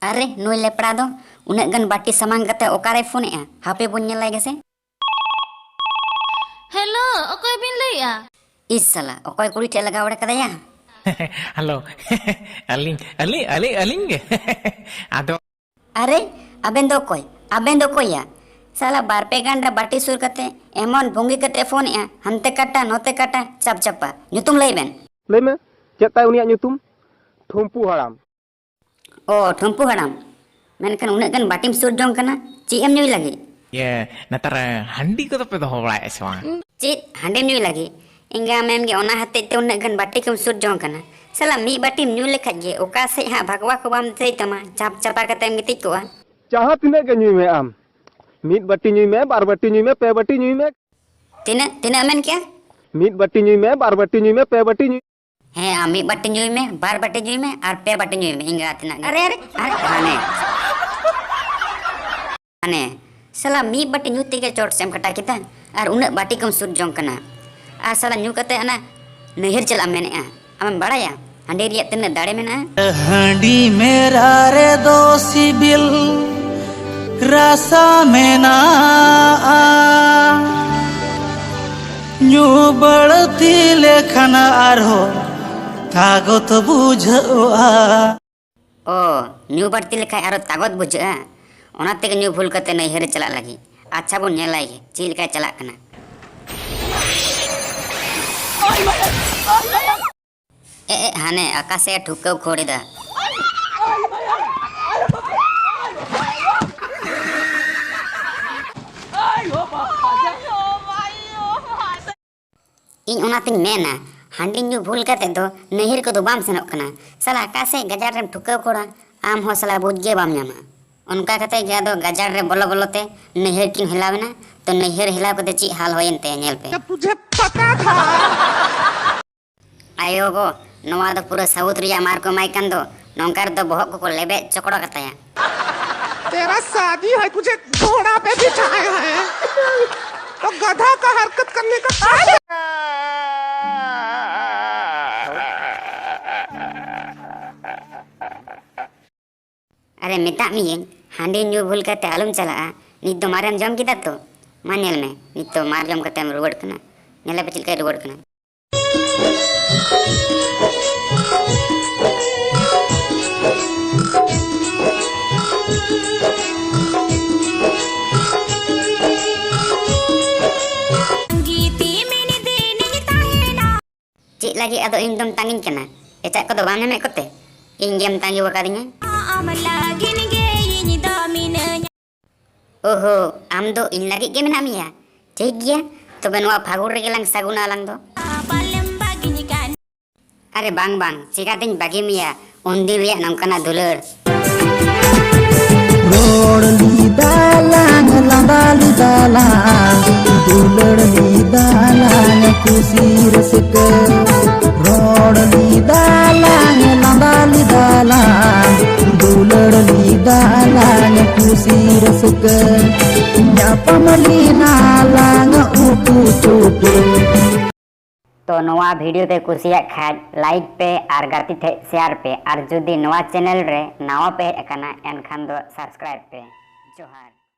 अरे नुई लेपड़ा दो उन्हें गन बाटी सामान कते ओकारे फोन ए हापे बोन नेलाय गेसे। हेलो ओकोय बिन लैया इस साला ओकोय कुड़ी टे लगा वड़े कदया। हेलो अलिंग अलिंग अलिंग अलिंग आदो अरे अबेन दो कोया साला बार पे गांडा बाटी सुर कते एमन भोंगी कते फोन ए हनते काटा नोते काटा चप चपा nyutum लई बेन लई में चेक ताय उनिया nyutum ठुम्पू हराम। ओ ठुम्पू हराम मेनखान उन्हें गन बाटीम सुर जोंग कना ची एम न्यूई लगी ये नतर हंडी को तो पे दोहो बड़ा ऐसे वहाँ ची हंडेम न्यूई लगी इंगा मैम गे ओना हते ते उन्हें गन बाटी कम सुर जोंग कना साला मी बाटी न्यू लेखा जे ओका से हा भगवा को बाम दे तमा चप चपा कते मिति कोआ चाहा तिने के न्यूई में आम मीट बाटी न्यूई में बार बाटी न्यूई में पे बाटी न्यूई में तिने मेन क्या मीट बाटी न्यूई में बार बाटी न्यूई में पे बाटी न्यूई है आमी बाटी न्यूई में बार बाटी न्यूई में और पे बाटी न्यूई में इंगा तिना अरे हाने हाने साला मी बाटी न्यू तिगे चोट सेम कटा किता और उन्हें बाटी कम सुर जोंग कना आ साला न्यू कते अना नहर चला मेने आम बड़ाया हंडी रिया तिने दाड़े मेना हंडी मेरा रे दो सिबिल रासा मेना न्यू बड़ती लेखन आरो तागत बुझा ओ न्यू बढ़ती लेखा आरो तागत बुझा ओना तेगे न्यू भूल कते नहर चला लगी अच्छा बो नेलाई चील का चला कना ए हाने आकाशे ठुकौ खोड़ीदा इन ओनातिन मेना हांडी न्यू भूल कते दो नहर को दो बाम सेनोक कना साला आकाशे गजार रेम ठुकौ खोड़ा आम हो साला बुझगे बाम न्यामा उनका कते गया दो गजार रे बोलो बोलोते नहर किन हिलावेना तो नहर हिलाव कते ची हाल होयनते नेल पे तुझे पता था आयो गो नवा दो पूरा साउथ रिया मार को माइकन दो नोंकार दो बहक को लेबे चकड़ो कताया तेरा शादी है तुझे घोड़ा पे बिठाया है तो गधा का हरकत करने का अरे मिता मी हांडी न्यू भूल कते आलम चला नित दो मारम जम किदा तो मानेल में नित तो मार जम कते रुवड़ कना नेले पे चिलका रुवड़ कना ची लगी अदो इन दम तांगिन कना एचा को दो बाने में कोते इन गेम तांगी वकादिnya ओहो आम दो इन लगी के मेना मिया ठीक गया तो बनवा फागुर रे गेलांग सागुना लांग दो अरे बांग बांग चिका दिन बागी मिया उंदी रिया नंकना दुलर रोड ली दालांग लंबाली दालांग दुलर ली दालांग खुशी रसक रोड ली दालांग लंबाली दालांग दुलर ली दालांग खुशी रसक न्यापमली नालांग उटू चुटू तो नवा वीडियो ते कुसिया खाज लाइक पे और गाती थे शेयर पे और जुदी नवा चैनल रे नवा पे एकना एनखान दो सब्सक्राइब पे जोहार।